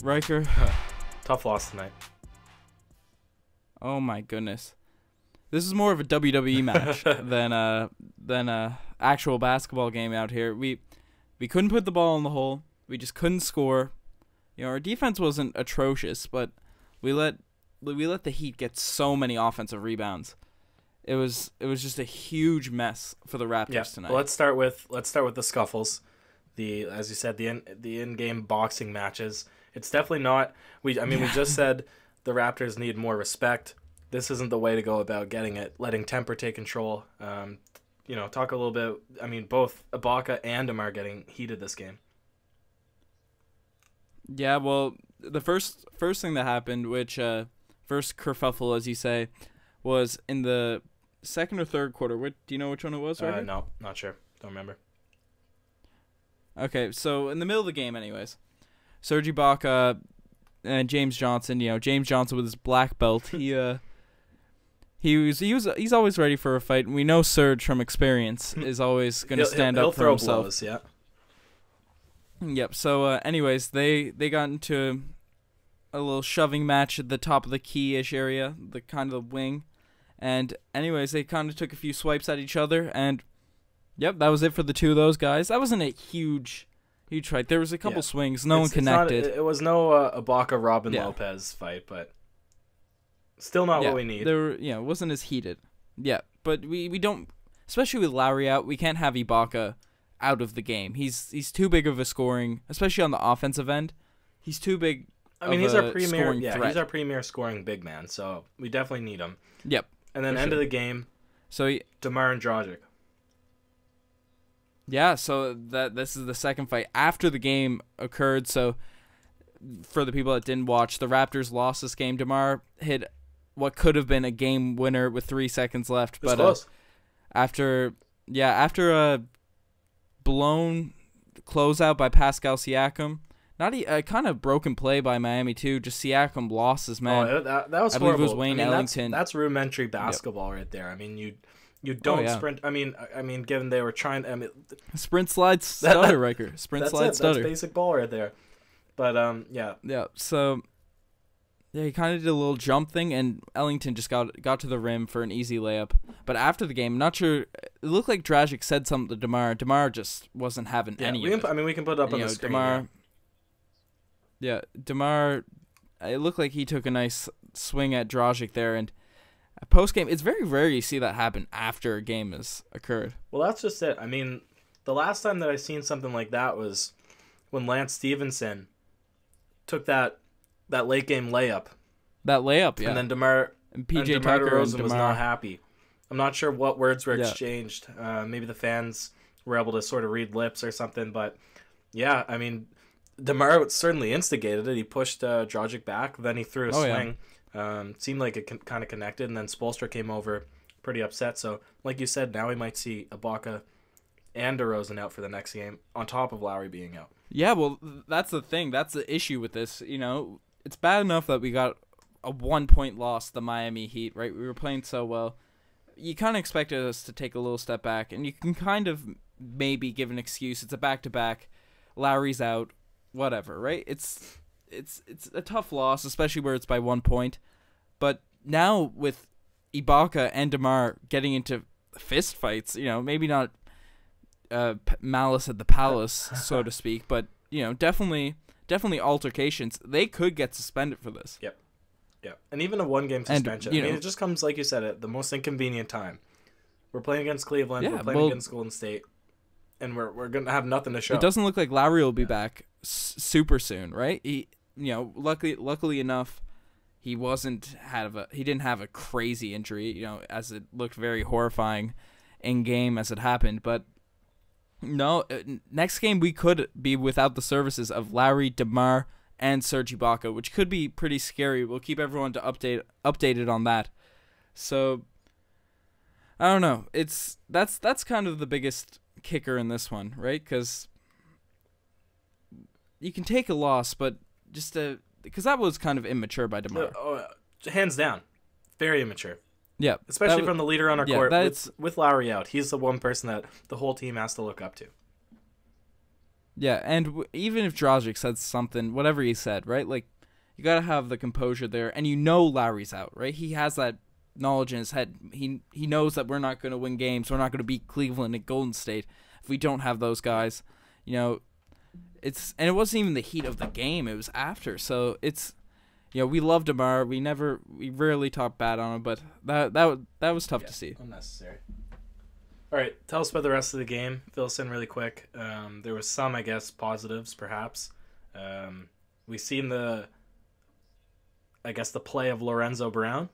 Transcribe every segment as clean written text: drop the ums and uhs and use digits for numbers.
Ryker. Tough loss tonight. Oh my goodness. This is more of a WWE match than a actual basketball game out here. We couldn't put the ball in the hole. We just couldn't score. Our defense wasn't atrocious, but we let the Heat get so many offensive rebounds. It was just a huge mess for the Raptors tonight. Well, let's start with the scuffles. As you said, the in-game boxing matches. It's definitely not. We just said the Raptors need more respect. This isn't the way to go about getting it. Letting temper take control. Talk a little bit. Both Ibaka and DeMar getting heated this game. Yeah, well, the first thing that happened, which first kerfuffle, as you say, was in the second or third quarter. Do you know which one it was? Right? No, not sure. Don't remember. Okay, so in the middle of the game, anyways, Serge Ibaka and James Johnson. James Johnson with his black belt. He's always ready for a fight, and we know Serge from experience is always going to stand up for himself. Blows, yeah. Yep. So, anyways, they got into a little shoving match at the top of the key-ish area, the kind of the wing, and anyways, they kind of took a few swipes at each other, and yep, that was it for the two of those guys. That wasn't a huge fight. There was a couple swings. No one connected. It was no Ibaka Robin Lopez fight, but still not what we need. It wasn't as heated. Yeah, but we don't, especially with Lowry out, we can't have Ibaka out of the game. He's too big of a scoring, especially on the offensive end. He's too big. He's our premier. Yeah, he's our premier scoring big man. So we definitely need him. Yep. And then end of the game. So DeMar and Dragic. Yeah. So this is the second fight after the game occurred. So for the people that didn't watch, the Raptors lost this game. DeMar hit what could have been a game winner with 3 seconds left, but close. after a blown closeout by Pascal Siakam. Not a kind of broken play by Miami too. Just Siakam lost his man. Oh, that was I horrible. believe it was Wayne Ellington. That's rudimentary basketball right there. You don't sprint. Given they were trying. Sprint slide stutter, Riker. Sprint slide stutter. That's basic ball right there. But yeah. Yeah. So he kind of did a little jump thing, and Ellington just got to the rim for an easy layup. But after the game, not sure. It looked like Dragic said something to DeMar. DeMar just wasn't having any of it. We can put it up on the screen. DeMar. Yeah, DeMar, it looked like he took a nice swing at Dragic there, and post-game, it's very rare you see that happen after a game has occurred. Well, that's just it. The last time that I seen something like that was when Lance Stevenson took that late-game layup. That layup, yeah. And then DeMar DeRozan was not happy. I'm not sure what words were exchanged. Maybe the fans were able to sort of read lips or something, but yeah, DeMar certainly instigated it. He pushed Dragic back, then he threw a swing. Yeah. Seemed like it kind of connected, and then Spoelstra came over pretty upset. So, like you said, now we might see Ibaka and DeRozan out for the next game, on top of Lowry being out. Yeah, well, that's the thing. That's the issue with this. It's bad enough that we got a 1-point loss to the Miami Heat, right? We were playing so well. You kind of expected us to take a little step back, and you can kind of maybe give an excuse. It's a back-to-back. Lowry's out. Whatever, right? It's a tough loss, especially where it's by 1 point. But now with Ibaka and DeMar getting into fist fights, maybe not malice at the palace, so to speak, but definitely altercations. They could get suspended for this. Yep. And even a 1-game suspension. It just comes, like you said, at the most inconvenient time. We're playing against Cleveland. We're playing against Golden State. And we're gonna have nothing to show. It doesn't look like Lowry will be back super soon, right? He, luckily enough, he didn't have a crazy injury, as it looked very horrifying in game as it happened. But no, next game we could be without the services of Lowry, DeMar, and Serge Ibaka, which could be pretty scary. We'll keep everyone updated on that. So I don't know. That's kind of the biggest kicker in this one, right? Because you can take a loss, but because that was kind of immature by DeMar. Hands down, very immature. Yeah, especially from the leader on our court. With Lowry out, he's the one person that the whole team has to look up to. Yeah, and even if Dragic said something, whatever he said, right? Like, you got to have the composure there, and Lowry's out, right? He has that knowledge in his head. He knows that we're not going to win games. We're not going to beat Cleveland and Golden State if we don't have those guys. And it wasn't even the heat of the game. It was after. So it's, we love DeMar. We rarely talk bad on him, but that was tough to see. Unnecessary. All right, tell us about the rest of the game. Fill us in really quick. There was some, I guess, positives, perhaps. We seen the play of Lorenzo Brown.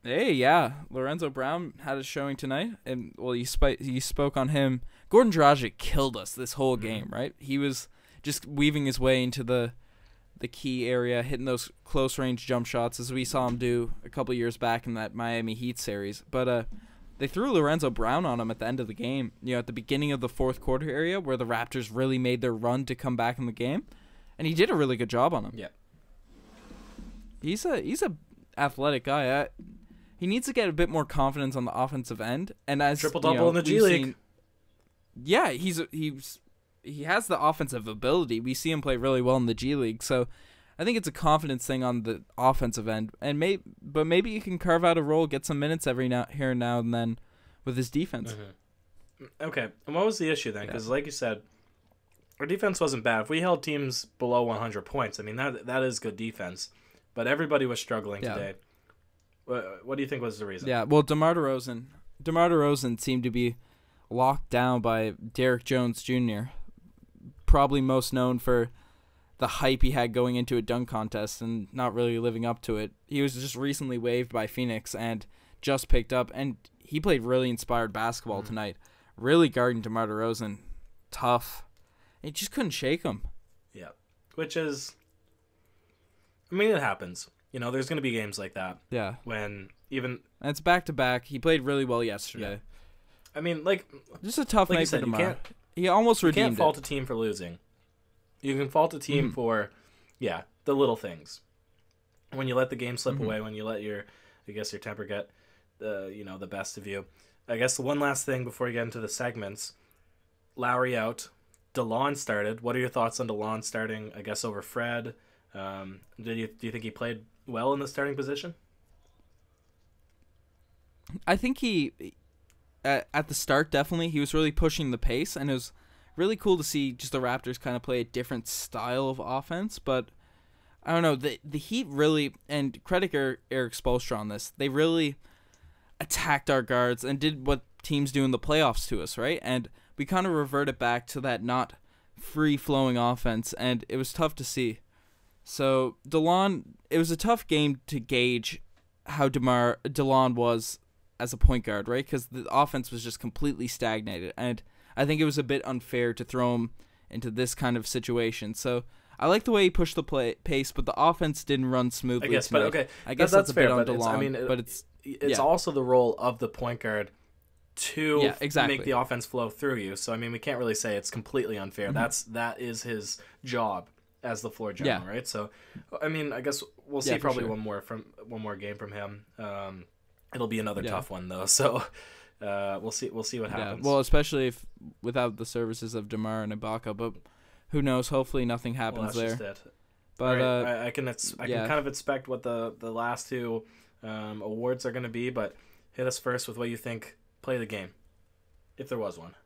Hey, yeah, Lorenzo Brown had a showing tonight, and you spoke on him. Goran Dragic killed us this whole game, right? He was just weaving his way into the key area, hitting those close range jump shots as we saw him do a couple years back in that Miami Heat series. But they threw Lorenzo Brown on him at the end of the game, at the beginning of the fourth quarter area where the Raptors really made their run to come back in the game, and he did a really good job on him. Yeah. He's a athletic guy. He needs to get a bit more confidence on the offensive end, and as triple-double in the G League. Yeah, he has the offensive ability. We see him play really well in the G League, so I think it's a confidence thing on the offensive end, and maybe you can carve out a role, get some minutes here and now and then with his defense. Mm-hmm. Okay, and what was the issue then? Because like you said, our defense wasn't bad. If we held teams below 100 points, I mean that is good defense, but everybody was struggling today. What do you think was the reason? Yeah, well, DeMar DeRozan seemed to be locked down by Derrick Jones Jr., probably most known for the hype he had going into a dunk contest and not really living up to it. He was just recently waived by Phoenix and just picked up, and he played really inspired basketball tonight. Really guarding DeMar DeRozan. Tough. He just couldn't shake him. Yeah, which is, it happens. There's going to be games like that. Yeah. When even... And it's back-to-back. He played really well yesterday. Yeah. Just a tough night for DeMar. He almost redeemed it. You can't fault a team for losing. You can fault a team for, the little things. When you let the game slip away, when you let your temper get, the best of you. I guess the one last thing before we get into the segments, Lowry out. DeLon started. What are your thoughts on DeLon starting, I guess, over Fred? Do you think he played well in the starting position? I think he, at the start, definitely, he was really pushing the pace, and it was really cool to see just the Raptors kind of play a different style of offense, but I don't know, the Heat really, and credit Eric Spoelstra on this, they really attacked our guards and did what teams do in the playoffs to us, right? And we kind of reverted back to that not free-flowing offense, and it was tough to see. So DeLon, it was a tough game to gauge how DeLon was as a point guard, right? Because the offense was just completely stagnated, and I think it was a bit unfair to throw him into this kind of situation. So I like the way he pushed the pace, but the offense didn't run smoothly. I guess, tonight. but okay, I guess that's a fair, bit on but DeLon. But it's also the role of the point guard to exactly. make the offense flow through you. So we can't really say it's completely unfair. That is his job as the floor general, right? So, I guess we'll see probably one more game from him. It'll be another tough one though. So, we'll see what happens. Well, especially if without the services of DeMar and Ibaka, but who knows? Hopefully, nothing happens there. Just it. But right, I can kind of expect what the last two awards are going to be. But hit us first with what you think. Play of the game, if there was one.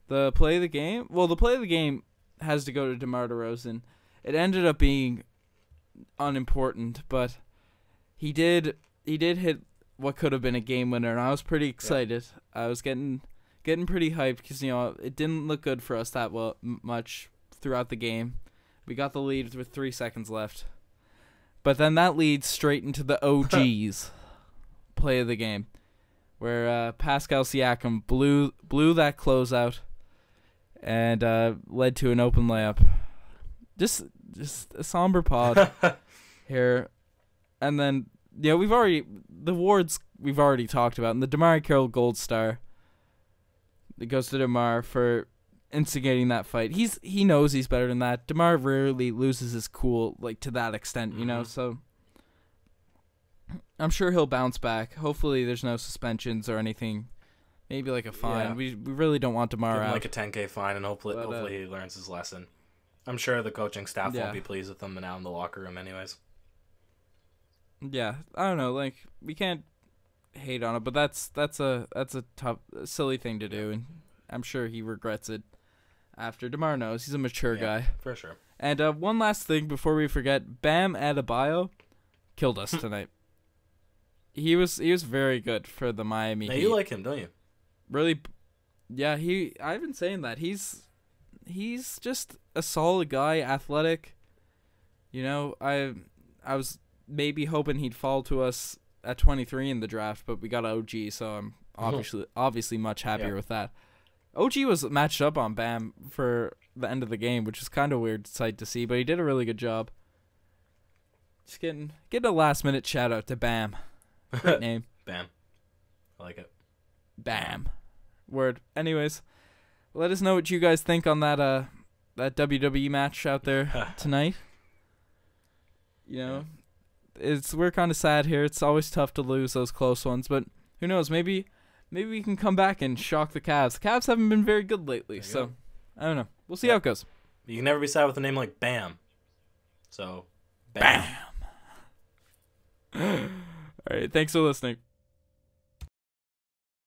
The play of the game. Well, the play of the game has to go to DeMar DeRozan. It ended up being unimportant, but he did hit what could have been a game winner, and I was pretty excited. Yeah. I was getting pretty hyped because it didn't look good for us that much throughout the game. We got the lead with 3 seconds left, but then that leads straight into the OG's play of the game, where Pascal Siakam blew that closeout and led to an open layup. Just a somber pod here. And then, we've already talked about. And the DeMar Carroll Gold Star, it goes to DeMar for instigating that fight. He knows he's better than that. DeMar rarely loses his cool to that extent, so I'm sure he'll bounce back. Hopefully there's no suspensions or anything Maybe like a fine. We really don't want DeMar out. Like a 10K fine, and hopefully he learns his lesson. I'm sure the coaching staff won't be pleased with him now in the locker room, anyways. Yeah, I don't know. Like, we can't hate on it, but that's a tough, silly thing to do, and I'm sure he regrets it after. DeMar knows he's a mature guy for sure. And one last thing before we forget: Bam Adebayo killed us tonight. He was very good for the Miami Heat. You like him, don't you? Really, yeah. I've been saying that he's just a solid guy, athletic. You know, I was maybe hoping he'd fall to us at 23 in the draft, but we got OG, so I'm obviously much happier with that. OG was matched up on Bam for the end of the game, which is kind of a weird sight to see, but he did a really good job. Just getting a last minute shout out to Bam. Great name. Bam. I like it. Bam. Word. Anyways, let us know what you guys think on that WWE match out there tonight. You know, we're kind of sad here. It's always tough to lose those close ones, but who knows? Maybe we can come back and shock the Cavs. The Cavs haven't been very good lately, so I don't know. We'll see how it goes. You can never be sad with a name like Bam. So, Bam. All right, thanks for listening.